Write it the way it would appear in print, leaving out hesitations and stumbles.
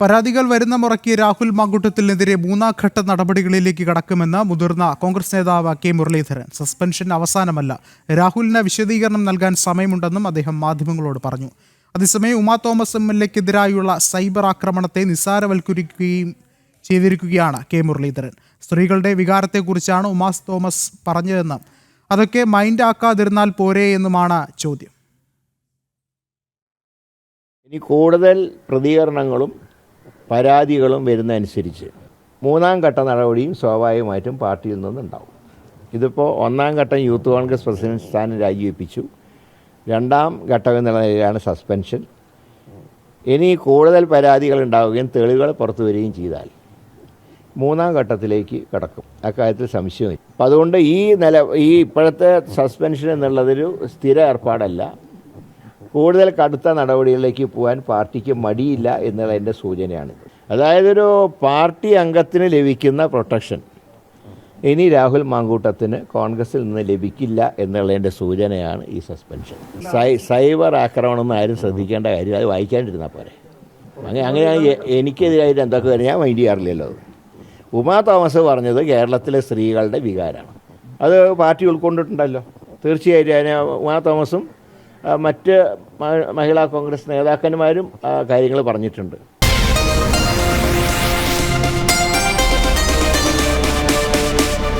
പരാതികൾ വരുന്ന മുറയ്ക്ക് രാഹുൽ മാങ്കൂട്ടത്തിനെതിരെ മൂന്നാം ഘട്ട നടപടികളിലേക്ക് കടക്കുമെന്ന് മുതിർന്ന കോൺഗ്രസ് നേതാവ് കെ മുരളീധരൻ. സസ്പെൻഷൻ അവസാനമല്ല, രാഹുലിന് വിശദീകരണം നൽകാൻ സമയമുണ്ടെന്നും അദ്ദേഹം മാധ്യമങ്ങളോട് പറഞ്ഞു. അതേസമയം ഉമാ തോമസ് MLA-ക്കെതിരായുള്ള സൈബർ ആക്രമണത്തെ നിസ്സാരവൽക്കരിക്കുകയും ചെയ്തിരിക്കുകയാണ് കെ മുരളീധരൻ. സ്ത്രീകളുടെ വികാരത്തെക്കുറിച്ചാണ് ഉമാ തോമസ് പറഞ്ഞതെന്ന്, അതൊക്കെ മൈൻഡ് ആക്കാതിരുന്നാൽ പോരെ എന്നുമാണ് ചോദ്യം. ഇനി കൂടുതൽ പ്രതികരണങ്ങളും പരാതികളും വരുന്നതനുസരിച്ച് മൂന്നാം ഘട്ട നടപടിയും സ്വാഭാവികമായിട്ടും പാർട്ടിയിൽ നിന്നുണ്ടാവും. ഇതിപ്പോൾ ഒന്നാം ഘട്ടം യൂത്ത് കോൺഗ്രസ് പ്രസിഡന്റ് സ്ഥാനം രാജിവെപ്പിച്ചു. രണ്ടാം ഘട്ടം എന്നുള്ള നിലയിലാണ് സസ്പെൻഷൻ. ഇനി കൂടുതൽ പരാതികൾ ഉണ്ടാവുകയും തെളിവുകൾ പുറത്തു വരികയും ചെയ്താൽ മൂന്നാം ഘട്ടത്തിലേക്ക് കടക്കും. അക്കാര്യത്തിൽ സംശയമില്ല. അപ്പം അതുകൊണ്ട് ഈ ഇപ്പോഴത്തെ സസ്പെൻഷൻ എന്നുള്ളതൊരു സ്ഥിര ഏർപ്പാടല്ല. കൂടുതൽ കടുത്ത നടപടികളിലേക്ക് പോകാൻ പാർട്ടിക്ക് മടിയില്ല എന്നുള്ള എൻ്റെ സൂചനയാണ്. അതായത് ഒരു പാർട്ടി അംഗത്തിന് ലഭിക്കുന്ന പ്രൊട്ടക്ഷൻ ഇനി രാഹുൽ മാങ്കൂട്ടത്തിന് കോൺഗ്രസിൽ നിന്ന് ലഭിക്കില്ല എന്നുള്ളതിൻ്റെ സൂചനയാണ് ഈ സസ്പെൻഷൻ. സൈബർ ആക്രമണമെന്ന് ആരും ശ്രദ്ധിക്കേണ്ട കാര്യം, അത് വായിക്കാണ്ടിരുന്നാൽ പോരെ. അങ്ങനെയാണ് എനിക്കെതിരായിട്ട് എന്തൊക്കെ വരും, ഞാൻ മൈൻഡ് ചെയ്യാറില്ലല്ലോ. ഉമാ തോമസ് പറഞ്ഞത് കേരളത്തിലെ സ്ത്രീകളുടെ വികാരമാണ്. അത് പാർട്ടി ഉൾക്കൊണ്ടിട്ടുണ്ടല്ലോ. തീർച്ചയായിട്ടും അതിന് ഉമാ തോമസും മറ്റ് മഹിളാ കോൺഗ്രസ് നേതാക്കന്മാരും കാര്യങ്ങൾ പറഞ്ഞിട്ടുണ്ട്.